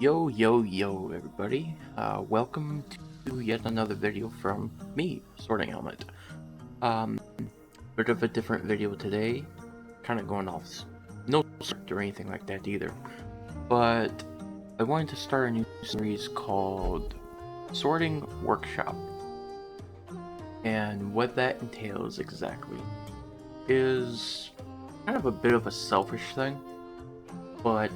Yo, everybody. Welcome to yet another video from me, Sorting Helmet. Bit of a different video today. Kind of going off, no script or anything like that either. But I wanted to start a new series called Sorting Workshop. And what that entails exactly is kind of a bit of a selfish thing, but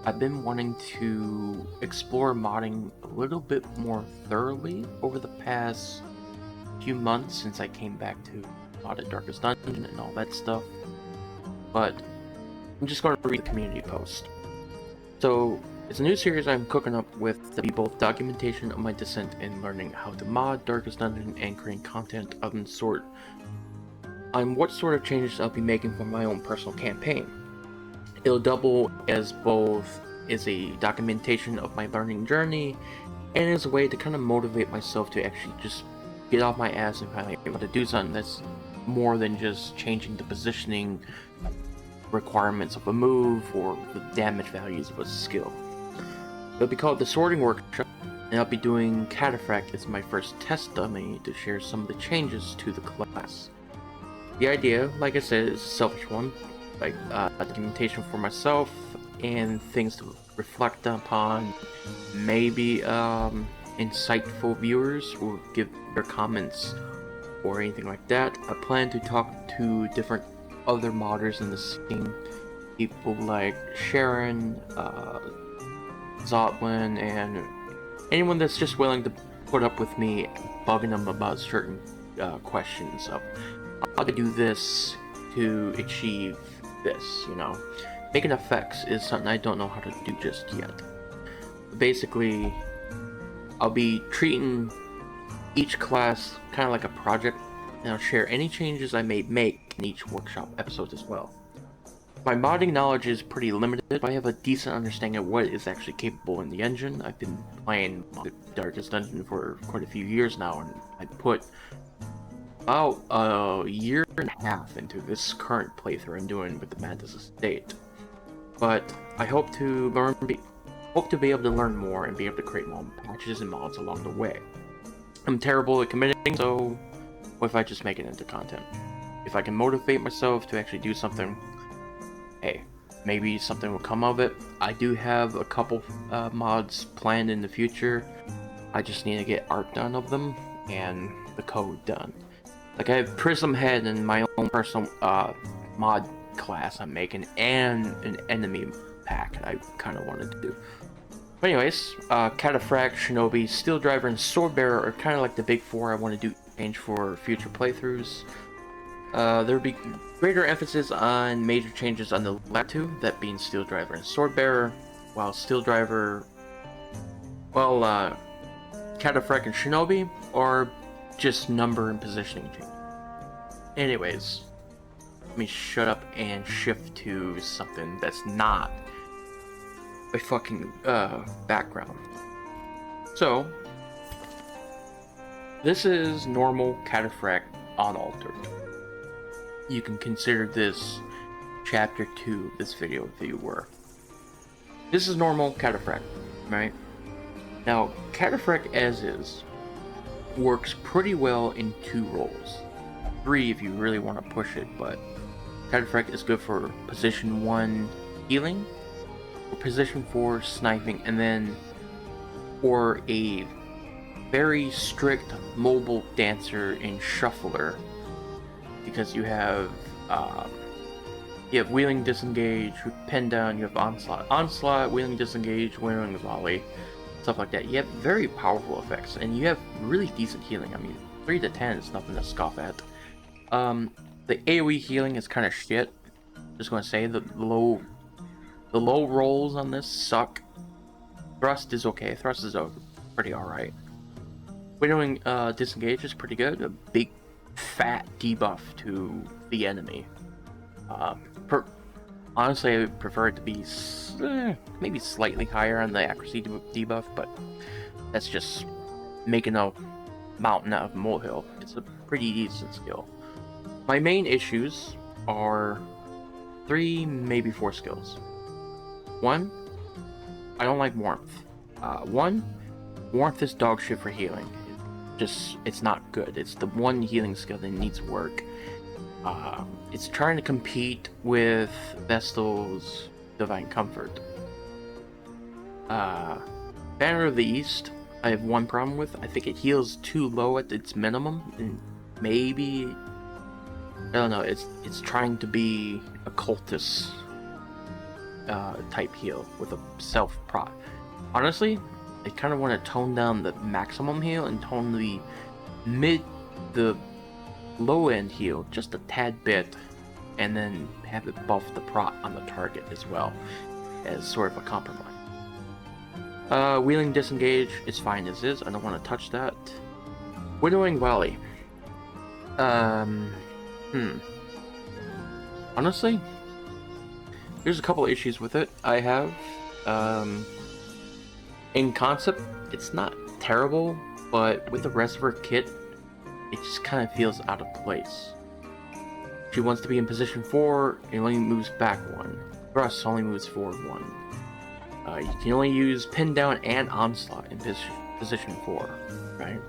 I've been wanting to explore modding a little bit more thoroughly over the past few months since I came back to modded Darkest Dungeon and all that stuff. But I'm just going to read the community post. So it's a new series I'm cooking up with to be both documentation of my descent in learning how to mod Darkest Dungeon and creating content of the sort on what sort of changes I'll be making for my own personal campaign. It'll double as both as a documentation of my learning journey and as a way to kind of motivate myself to actually just get off my ass and finally be able to do something that's more than just changing the positioning requirements of a move or the damage values of a skill. It'll be called the Sorting Workshop, and I'll be doing Cataphract as my first test dummy to share some of the changes to the class. The idea, like I said, is a selfish one. Like documentation for myself and things to reflect upon. Maybe insightful viewers will give their comments or anything like that. I plan to talk to different other modders in the scene, people like Sharon, Zotlin, and anyone that's just willing to put up with me bugging them about certain questions of how to do this to achieve this, Making effects is something I don't know how to do just yet. Basically, I'll be treating each class kind of like a project, and I'll share any changes I may make in each workshop episode as well. My modding knowledge is pretty limited, but I have a decent understanding of what is actually capable in the engine. I've been playing Darkest Dungeon for quite a few years now, and I put about a year and a half into this current playthrough I'm doing with the Mantis Estate. But I hope to be able to learn more and be able to create more patches and mods along the way. I'm terrible at committing, so what if I just make it into content? If I can motivate myself to actually do something, hey, maybe something will come of it. I do have a couple mods planned in the future. I just need to get art done of them and the code done. Like, I have Prism Head in my own personal mod class I'm making, and an enemy pack I kind of wanted to do. But anyways, Cataphract, Shinobi, Steel Driver, and Swordbearer are kind of like the big four I want to do change for future playthroughs. There'll be greater emphasis on major changes on the last two, that being Steel Driver and Swordbearer, while Steel Driver, Cataphract and Shinobi are just number and positioning change. Anyways, let me shut up and shift to something that's not a fucking background. So, this is normal Cataphract unaltered. You can consider this chapter 2 of this video if you were. This is normal Cataphract, right? Now, Cataphract as is works pretty well in 2 roles. 3 if you really want to push it, but Cataphract is good for position 1 healing, or position 4 sniping, and then for a very strict mobile dancer in Shuffler, because you have wheeling disengage, pin down, you have onslaught, wheeling disengage, wheeling volley, stuff like that. You have very powerful effects, and you have really decent healing. I mean, 3 to 10 is nothing to scoff at. The AoE healing is kind of shit. Just gonna say the low rolls on this suck. Thrust is okay. Thrust is pretty alright. Windowing disengage is pretty good. A big fat debuff to the enemy. Honestly, I would prefer it to be maybe slightly higher on the accuracy debuff, but that's just making a mountain out of a molehill. It's a pretty decent skill. My main issues are 3, maybe 4 skills. 1, I don't like warmth. One, warmth is dog shit for healing. It's not good. It's the one healing skill that needs work. It's trying to compete with Vestal's Divine Comfort. Banner of the East, I have one problem with. I think it heals too low at its minimum, and maybe, I don't know, it's trying to be a cultist type heal with a self-prot. Honestly, I kind of want to tone down the maximum heal and tone the low end heal just a tad bit, and then have it buff the prot on the target as well, as sort of a compromise. Wheeling Disengage is fine as is. I don't want to touch that. Widowing Volley. Honestly, there's a couple issues with it. I have, in concept, it's not terrible, but with the rest of her kit, it just kind of feels out of place. She wants to be in position 4, it only moves back 1. Thrust only moves forward 1. You can only use Pin Down and Onslaught in position 4, right?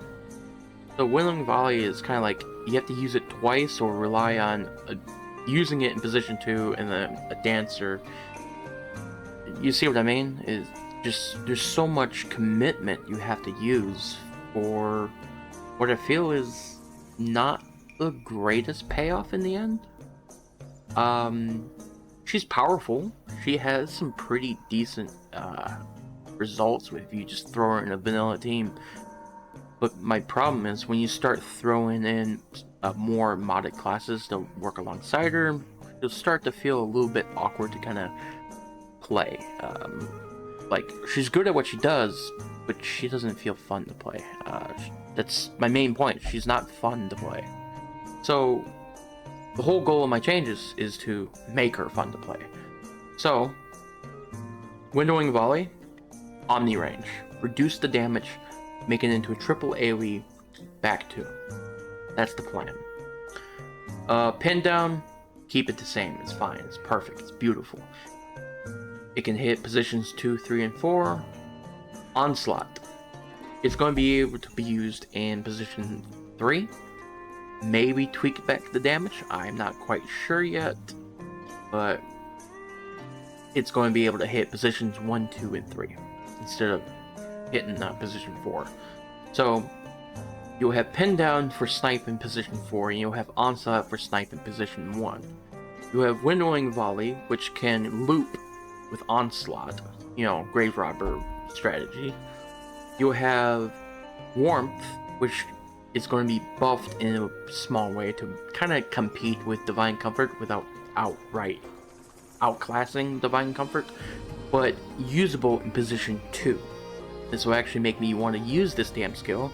So Willing Volley is kind of like, you have to use it twice or rely on using it in position 2 and then a dancer. You see what I mean? Is just, there's so much commitment you have to use for what I feel is not the greatest payoff in the end. She's powerful. She has some pretty decent results if you just throw her in a vanilla team. But my problem is when you start throwing in more modded classes to work alongside her, you'll start to feel a little bit awkward to kind of play. Like, she's good at what she does, but she doesn't feel fun to play. That's my main point. She's not fun to play. So the whole goal of my changes is to make her fun to play. So, Windowing Volley, Omni Range. Reduce the damage, make it into a triple AoE, back 2. That's the plan. Pin Down, keep it the same. It's fine. It's perfect. It's beautiful. It can hit positions 2, 3, and 4. Onslaught. It's going to be able to be used in position 3. Maybe tweak back the damage. I'm not quite sure yet. But it's going to be able to hit positions 1, 2, and 3 instead of hitting position 4. So you'll have Pin Down for snipe in position 4, and you'll have Onslaught for snipe in position 1. You have Windowing Volley, which can loop with Onslaught, you know, Grave Robber strategy. You'll have Warmth, which is going to be buffed in a small way to kind of compete with Divine Comfort without outright outclassing Divine Comfort, but usable in position 2. This will actually make me want to use this damn skill,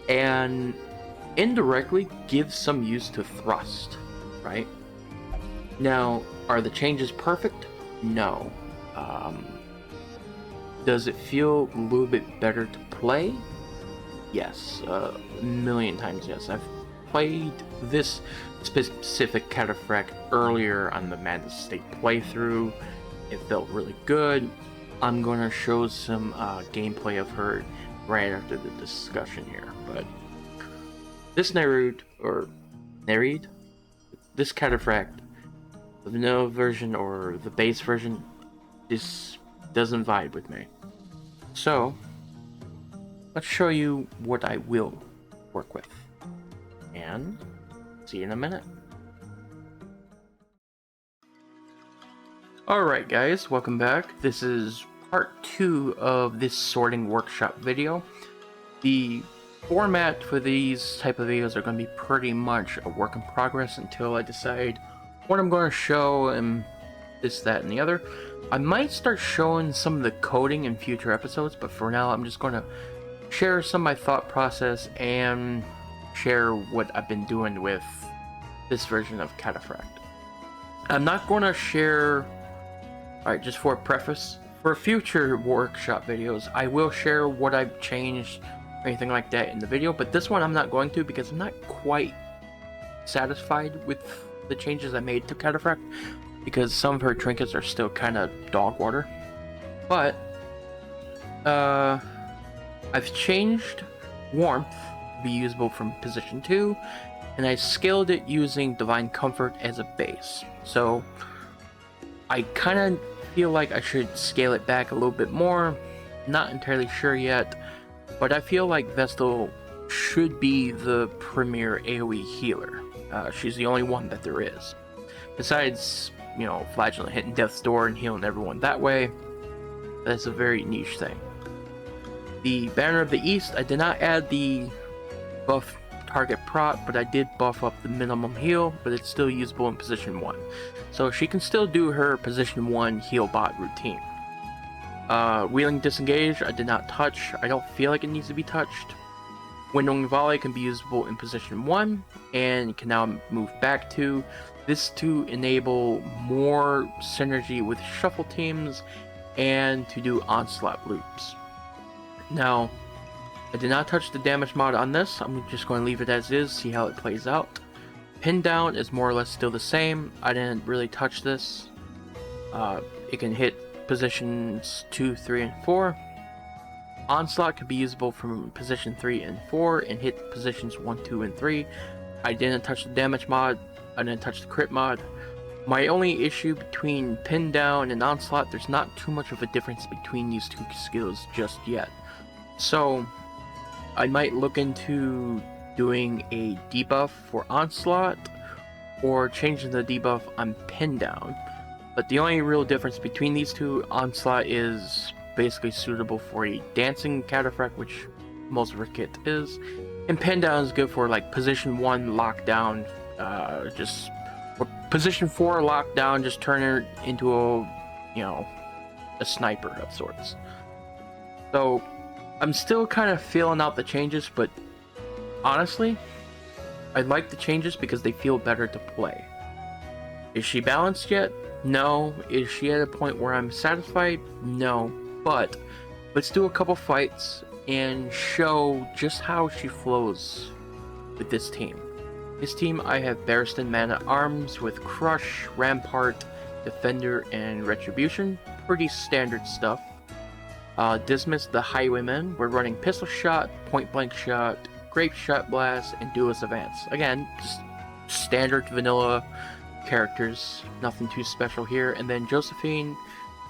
and indirectly give some use to Thrust, right? Now, are the changes perfect? No. Does it feel a little bit better to play? Yes, a million times yes. I've played this specific Cataphract earlier on the Madness State playthrough. It felt really good. I'm going to show some gameplay of her right after the discussion here, but this Nereid, this Cataphract, the vanilla version or the base version, this doesn't vibe with me. So, let's show you what I will work with. And see you in a minute. Alright guys, welcome back. This is part 2 of this sorting workshop video. The format for these type of videos are going to be pretty much a work in progress until I decide what I'm going to show and this, that, and the other. I might start showing some of the coding in future episodes, but for now I'm just going to share some of my thought process and share what I've been doing with this version of Cataphract. I'm not going to share, alright, just for a preface, for future workshop videos, I will share what I've changed or anything like that in the video, but this one I'm not going to because I'm not quite satisfied with the changes I made to Cataphract, because some of her trinkets are still kind of dog water. But I've changed warmth to be usable from position 2, and I scaled it using Divine Comfort as a base. So I kind of feel like I should scale it back a little bit more. Not entirely sure yet, but I feel like Vestal should be the premier AoE healer. She's the only one that there is. Besides, you know, Flagellant hitting Death's Door and healing everyone that way, that's a very niche thing. The Banner of the East, I did not add the buff target prot, but I did buff up the minimum heal, but it's still usable in position 1. So she can still do her position 1 heal bot routine. Wheeling Disengage, I did not touch. I don't feel like it needs to be touched. Windowing Volley can be usable in position 1, and can now move back to this to enable more synergy with shuffle teams and to do onslaught loops. Now, I did not touch the damage mod on this. I'm just going to leave it as is, see how it plays out. Pin down is more or less still the same. I didn't really touch this. It can hit positions 2, 3, and 4. Onslaught can be usable from position 3 and 4 and hit positions 1, 2, and 3. I didn't touch the damage mod. I didn't touch the crit mod. My only issue between pin down and onslaught, there's not too much of a difference between these two skills just yet. So I might look into doing a debuff for onslaught or changing the debuff on pin down. But the only real difference between these two, onslaught is basically suitable for a dancing Cataphract, which most of her kit is, and pin down is good for like position 1 lockdown, or position 4 lockdown, just turn her into a, you know, a sniper of sorts. So I'm still kind of feeling out the changes, but honestly, I like the changes because they feel better to play. Is she balanced yet? No. Is she at a point where I'm satisfied? No. But let's do a couple fights and show just how she flows with this team. This team, I have Barristan Man-at-Arms with Crush, Rampart, Defender, and Retribution. Pretty standard stuff. Dismiss the Highwayman. We're running Pistol Shot, Point Blank Shot, Grape Shot Blast, and Duelist Advance. Again, just standard vanilla characters. Nothing too special here. And then Josephine.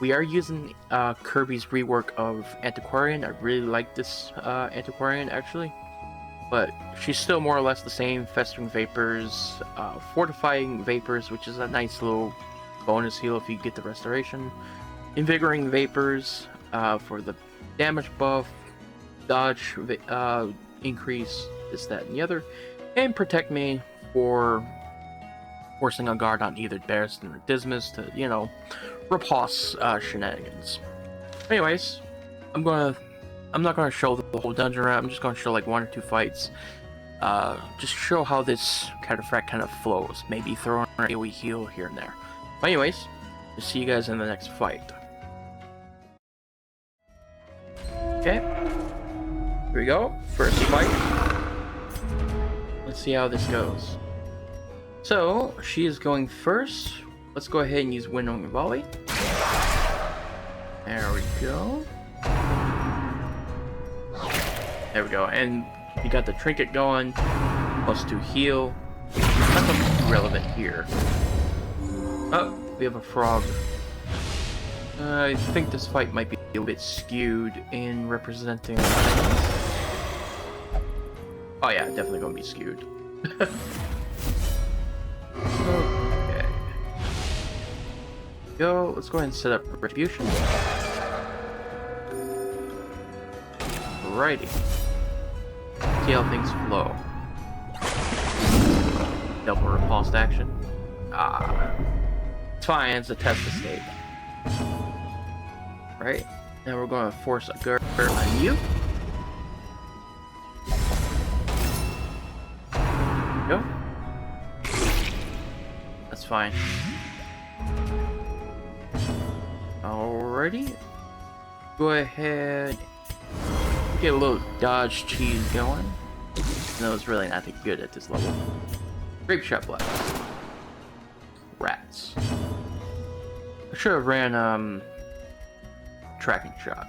We are using Kirby's rework of Antiquarian. I really like this Antiquarian, actually. But she's still more or less the same. Festering Vapors, Fortifying Vapors, which is a nice little bonus heal if you get the Restoration. Invigorating Vapors for the damage buff, dodge increase, this, that, and the other. And Protect Me for forcing a guard on either Barristan or Dismiss to, you know, riposte shenanigans. Anyways, I'm not gonna show the whole dungeon round. I'm just gonna show like 1 or 2 fights. Just show how this Cataphract kind of flows. Maybe throw in an AoE heal here and there. But anyways, we'll see you guys in the next fight. Okay, here we go. First fight. Let's see how this goes. So she is going first. Let's go ahead and use Windowing Volley. There we go. There we go. And we got the trinket going. +2 heal. That's relevant here. Oh, we have a frog. I think this fight might be a little bit skewed in representing. Oh yeah, definitely gonna be skewed. Okay. Go. Let's go ahead and set up Retribution. Alrighty. See how things flow. Double repulsed action. It's fine. It's a test escape. Right. Now we're going to force a guard on you. Go. That's fine. Alrighty. Go ahead. Get a little dodge cheese going. No, it's really not that good at this level. Grape Shot Blast. Rats. I should have ran Tracking Shot.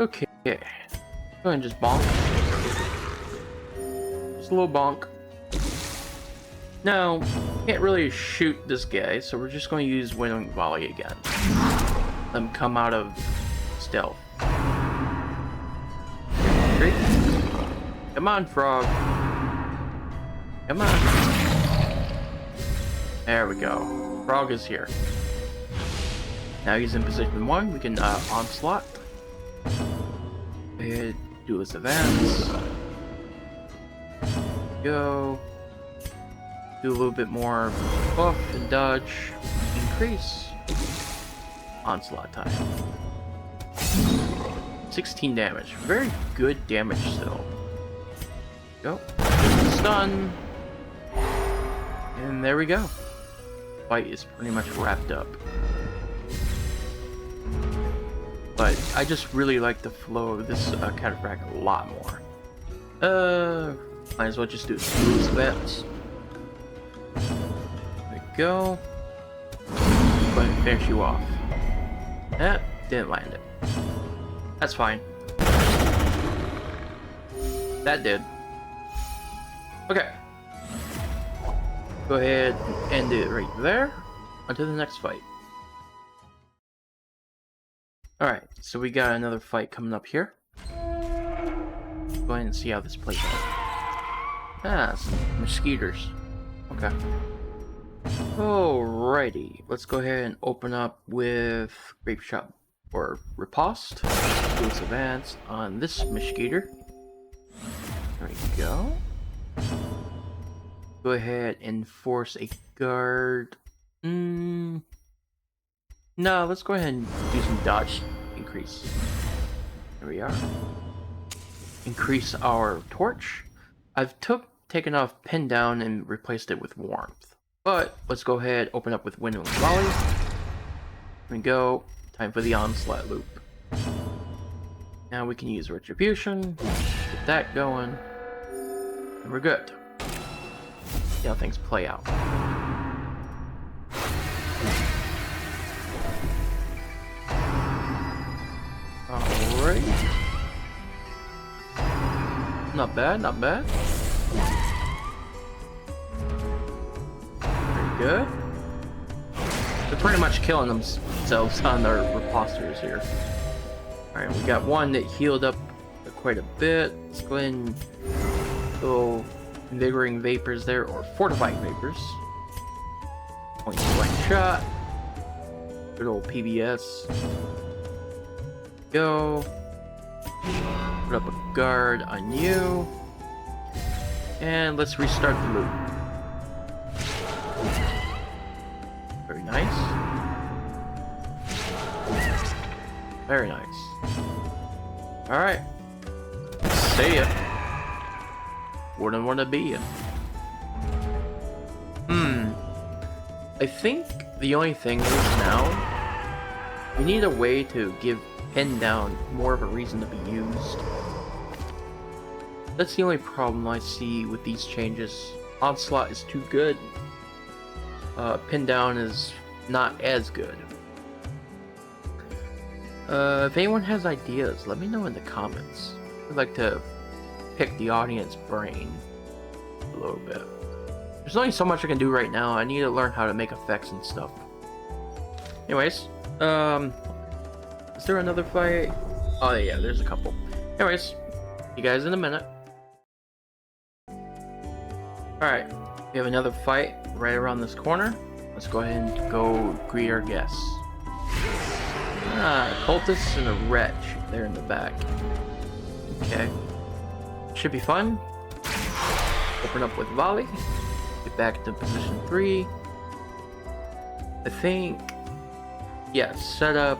Okay. Go ahead and just bonk. Just a little bonk. Now, can't really shoot this guy, so we're just going to use Winnowing Volley again. Let him come out of stealth. Great. Come on, frog. Come on. There we go. Frog is here. Now he's in position 1. We can onslaught. Go ahead, do his advance. Go. Do a little bit more buff and dodge. Increase. Onslaught time. 16 damage. Very good damage still. Go. Stun. And there we go. Fight is pretty much wrapped up. But I just really like the flow of this Cataphract a lot more. Might as well just do smooth steps. There we go. Go ahead and finish you off. That didn't land it. That's fine. That did. Okay. Go ahead and end it right there. Until the next fight. Alright, so we got another fight coming up here. Go ahead and see how this plays out. Ah, some mosquitoes. Okay. Alrighty, let's go ahead and open up with Grape Shot or Riposte. Do its advance on this mosquito. There we go. Go ahead and force a guard. No, let's go ahead and do some dodge increase. There we are. Increase our torch. I've taken off Pin Down and replaced it with Warmth. But let's go ahead, open up with Winnowing Volley. Here we go. Time for the onslaught loop. Now we can use Retribution. Get that going. And we're good. See how things play out. Alright. Not bad, not bad. Very good. They're pretty much killing themselves on their reposters here. Alright, we got one that healed up quite a bit. Let's go ahead and go Invigorating Vapors there, or Fortifying Vapors. Point blank shot. Good old PBS. Go. Put up a guard on you. And let's restart the loop. Very nice. Very nice. Alright. See ya. Wouldn't want to be ya. I think the only thing is now we need a way to give Pin Down more of a reason to be used. That's the only problem I see with these changes. Onslaught is too good. Pin Down is not as good. If anyone has ideas, let me know in the comments. I'd like to pick the audience brain a little bit. There's only so much I can do right now. I need to learn how to make effects and stuff. Anyways, is there another fight? Oh yeah, there's a couple. Anyways, see you guys in a minute. Alright, we have another fight right around this corner. Let's go ahead and go greet our guests. Ah, cultists and a wretch there in the back. Okay. Should be fun. Open up with volley. Get back to position 3. I think... yeah, set up.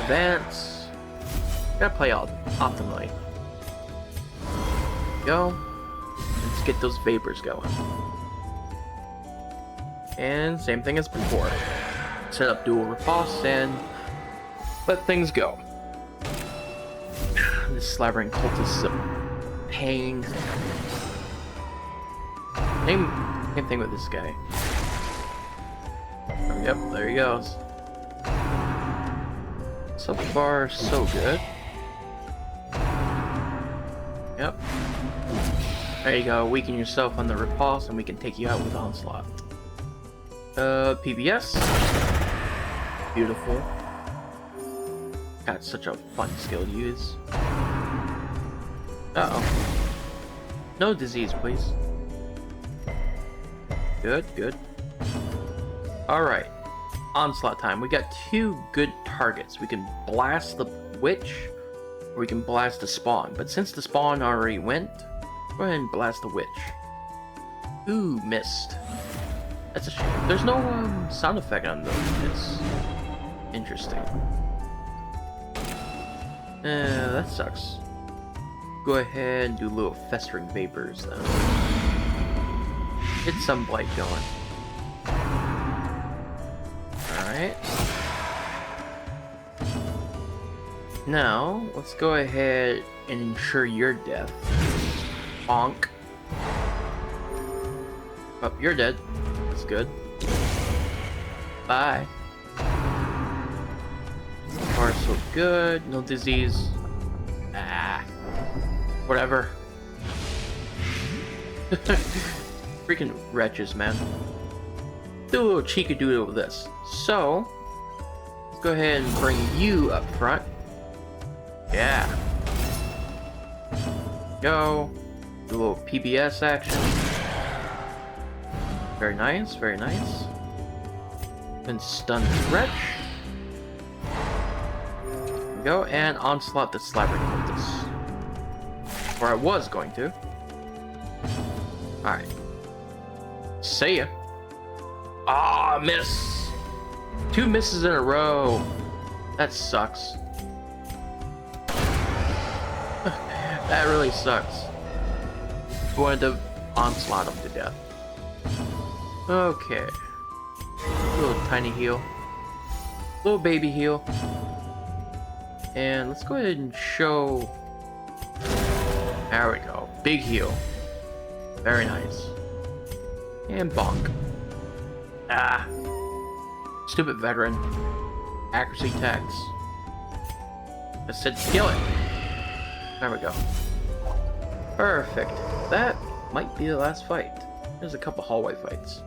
Advance. Gotta play all optimally. Go. Let's get those vapors going. And same thing as before. Set up dual riposte and let things go. This slavering cultist is a pain. Same thing with this guy. Yep, there he goes. So far, so good. Yep. There you go. Weaken yourself on the repulse, and we can take you out with Onslaught. PBS. Beautiful. That's such a fun skill to use. Uh-oh. No disease, please. Good, good. Alright. Onslaught time. We got two good targets. We can blast the witch, or we can blast the spawn. But since the spawn already went, go ahead and blast the witch. Ooh, missed. That's a shame. There's no sound effect on this. Interesting. That sucks. Go ahead and do little festering vapors then. Get some blight going. Alright. Now, let's go ahead and ensure your death. Bonk. Oh, you're dead. That's good. Bye. So far, so good. No disease. Ah. Whatever. Freaking wretches, man. Do a little cheeky doodle with this. So, let's go ahead and bring you up front. Yeah. Go. Do a little PBS action. Very nice, very nice. And stun this wretch. There we go, and onslaught the Slabbering Cultist. Or I was going to. Alright. See ya. Ah, miss! 2 misses in a row. That sucks. That really sucks. Wanted to onslaught him to death. Okay. Little tiny heal. Little baby heal. And let's go ahead and show... There we go. Big heal. Very nice. And bonk. Ah. Stupid veteran. Accuracy tax. I said kill it. There we go. Perfect. That might be the last fight. There's a couple hallway fights.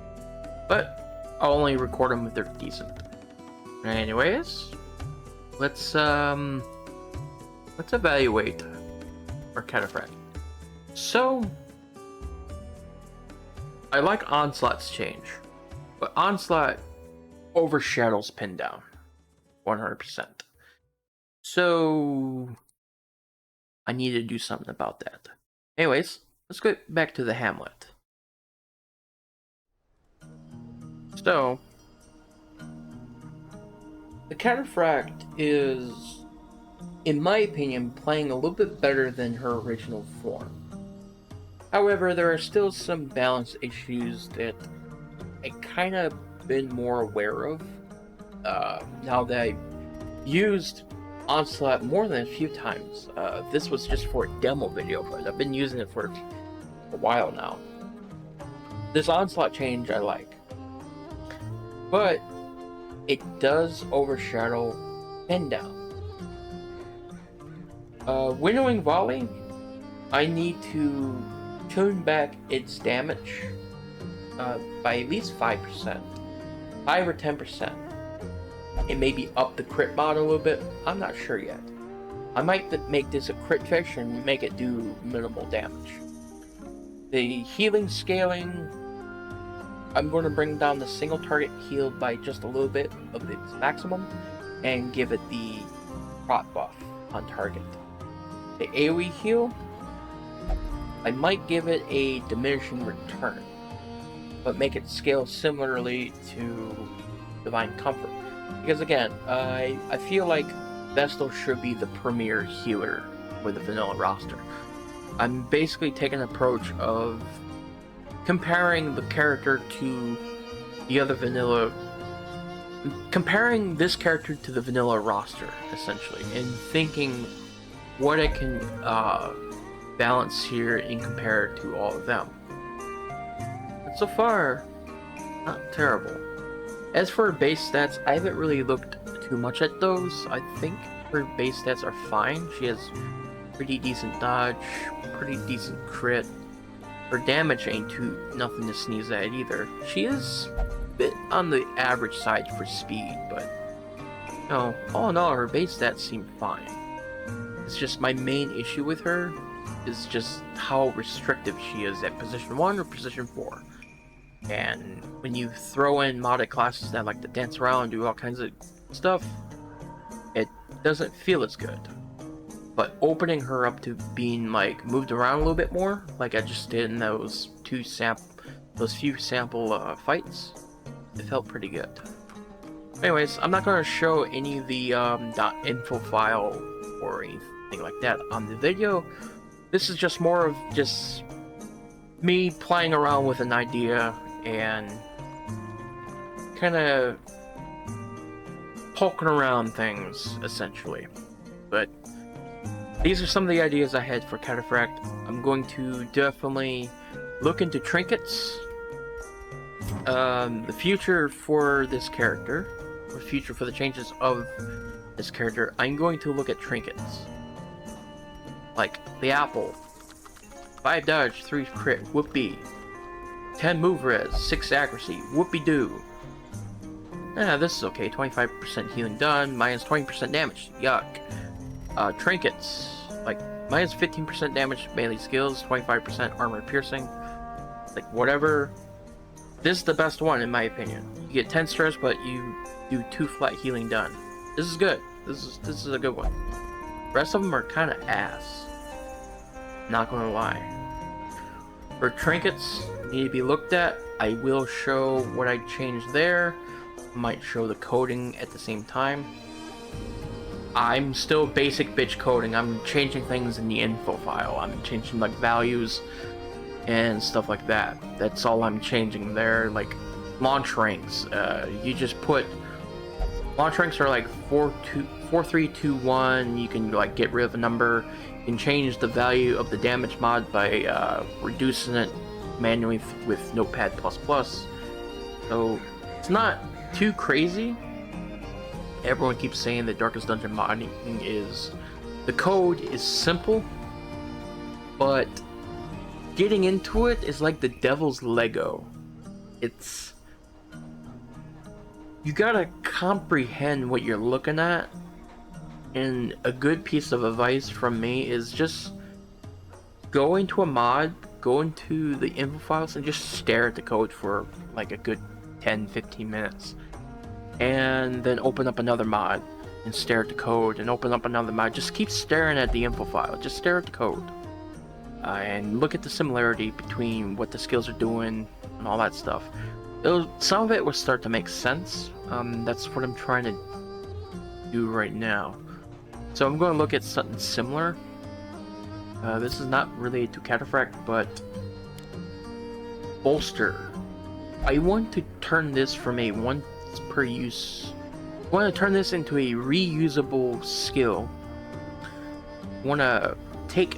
But I'll only record them if they're decent. Anyways, let's evaluate our Cataphract. So I like Onslaught's change, but Onslaught overshadows Pin Down 100%. So I need to do something about that. Anyways, let's go back to the Hamlet. So the Cataphract is, in my opinion, playing a little bit better than her original form. However, there are still some balance issues that I kind of been more aware of now that I've used Onslaught more than a few times. This was just for a demo video, but I've been using it for a while now. This Onslaught change I like, but it does overshadow Pin Down. Winnowing Volley, I need to tune back its damage by at least 5%. 5 or 10%. And maybe up the crit mod a little bit. I'm not sure yet. I might make this a crit fish and make it do minimal damage. The healing scaling, I'm going to bring down the single target healed by just a little bit of its maximum and give it the prot buff on target. The AoE heal, I might give it a diminishing return, but make it scale similarly to Divine Comfort. Because again, I feel like Vestal should be the premier healer with the vanilla roster. I'm basically taking an approach of comparing the character to the other vanilla, comparing this character to the vanilla roster, essentially, and thinking what I can balance here and compare to all of them. But so far, not terrible. As for her base stats, I haven't really looked too much at those. I think her base stats are fine. She has pretty decent dodge, pretty decent crit. Her damage ain't nothing to sneeze at either. She is a bit on the average side for speed, but no, all in all, her base stats seem fine. It's just my main issue with her is just how restrictive she is at position 1 or position 4. And when you throw in modded classes that like to dance around and do all kinds of stuff, it doesn't feel as good. But opening her up to being like moved around a little bit more, like I just did in those few sample fights, it felt pretty good. Anyways, I'm not going to show any of the .info file or anything like that on the video. This is just more of just me playing around with an idea and kind of poking around things, essentially. But these are some of the ideas I had for Cataphract. I'm going to definitely look into trinkets. The future for this character, or future for the changes of this character, I'm going to look at trinkets. Like the apple. 5 dodge, 3 crit, whoopee. 10 move res, 6 accuracy, whoopee-doo. This is okay, 25% healing done, minus 20% damage, yuck. Trinkets, like minus 15% damage melee skills, 25% armor piercing, like whatever. This is the best one in my opinion. You get 10 stress, but you do 2 flat healing done. This is good. This is a good one. The rest of them are kind of ass. Not gonna lie. For trinkets, need to be looked at. I will show what I changed there. Might show the coding at the same time. I'm still basic bitch coding. I'm changing things in the info file. I'm changing like values and stuff like that. That's all I'm changing there. Like launch ranks. You just put launch ranks are like 4, 3, 2, 1. You can like get rid of a number. You can change the value of the damage mod by reducing it manually with Notepad++. So it's not too crazy. Everyone keeps saying that Darkest Dungeon modding is... The code is simple, but getting into it is like the devil's Lego. It's... You gotta comprehend what you're looking at, and a good piece of advice from me is just go into a mod, go into the info files, and just stare at the code for like a good 10-15 minutes. And then open up another mod and stare at the code, and open up another mod. Just keep staring at the info file. Just stare at the code. And look at the similarity between what the skills are doing and all that stuff. Some of it will start to make sense. That's what I'm trying to do right now. So I'm going to look at something similar. This is not related to Cataphract, but bolster. I want to turn this from a once per use. I want to turn this into a reusable skill. I want to take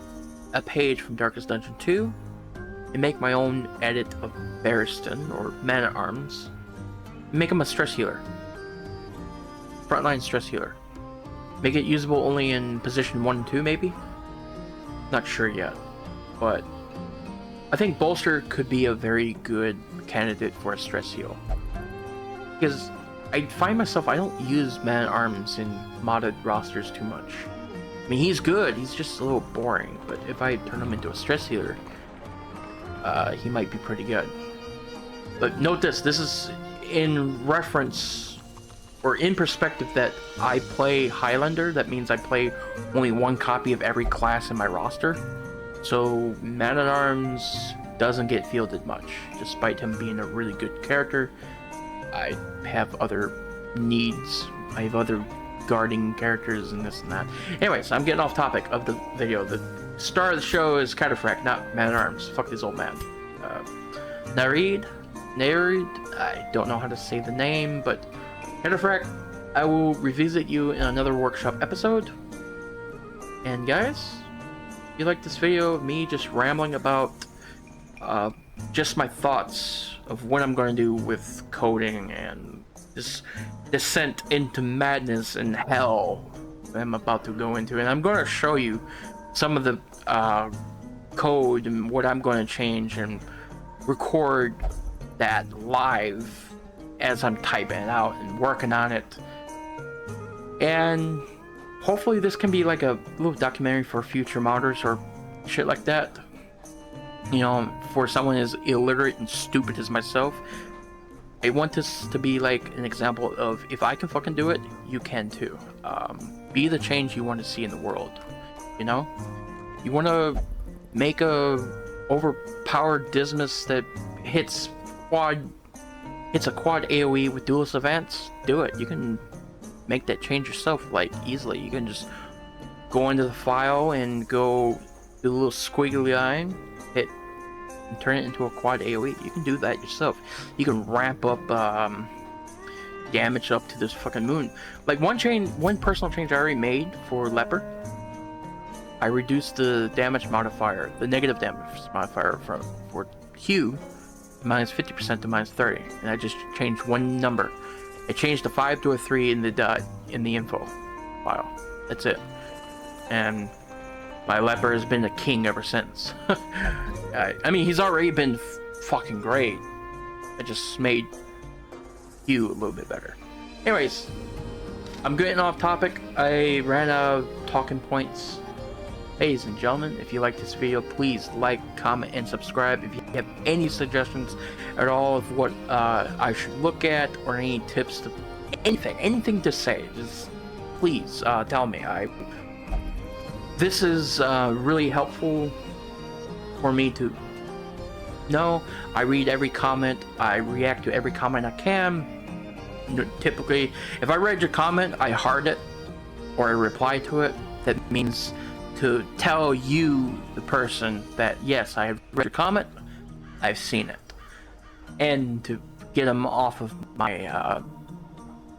a page from Darkest Dungeon 2 and make my own edit of Barristan or Man at Arms. Make him a stress healer. Frontline stress healer. Make it usable only in position 1 and 2 maybe? Not sure yet. But I think bolster could be a very good candidate for a stress heal. Because I find myself, I don't use Man at Arms in modded rosters too much. I mean, he's good, he's just a little boring, but if I turn him into a stress healer, he might be pretty good. But note this is in reference, or in perspective that I play Highlander. That means I play only one copy of every class in my roster. So Man at Arms doesn't get fielded much, despite him being a really good character. I have other needs. I have other guarding characters and this and that. Anyways, I'm getting off topic of the video. The star of the show is Cataphract, not Man at Arms. Fuck this old man. Narid, I don't know how to say the name, but Cataphract, I will revisit you in another workshop episode. And guys, if you like this video of me just rambling about just my thoughts of what I'm going to do with coding and this descent into madness and hell I'm about to go into, and I'm going to show you some of the code and what I'm going to change and record that live as I'm typing it out and working on it. And hopefully this can be like a little documentary for future modders or shit like that. You know, for someone as illiterate and stupid as myself, I want this to be like an example of, if I can fucking do it, you can too. Be the change you want to see in the world. You know, you want to make a overpowered Dismas that hits a quad AoE with duelist advance. Do it. You can make that change yourself, like, easily. You can just go into the file and go do a little squiggly line, hit, and turn it into a quad AoE. You can do that yourself. You can ramp up damage up to this fucking moon. Like, one personal change I already made for Leopard, I reduced the damage modifier, the negative damage modifier for Q, minus 50% to minus 30, and I just changed one number. I changed a 5 to a 3 in the info file. That's it. And my Leopard has been a king ever since. I mean, he's already been fucking great. I just made Q a little bit better. Anyways, I'm getting off topic. I ran out of talking points. Ladies and gentlemen, if you like this video, please like, comment, and subscribe. If you have any suggestions at all of what I should look at, or any tips to anything to say, just please tell me. This is really helpful for me to know. I read every comment. I react to every comment I can. Typically, if I read your comment, I heart it or I reply to it. That means to tell you, the person, that yes, I have read your comment, I've seen it, and to get them off of my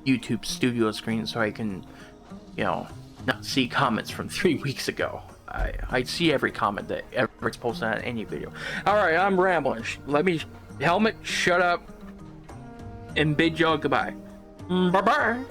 YouTube studio screen so I can, you know, not see comments from 3 weeks ago. I see every comment that ever gets posted on any video. Alright, I'm rambling. Let me, Helmet, shut up, and bid y'all goodbye. Bye-bye.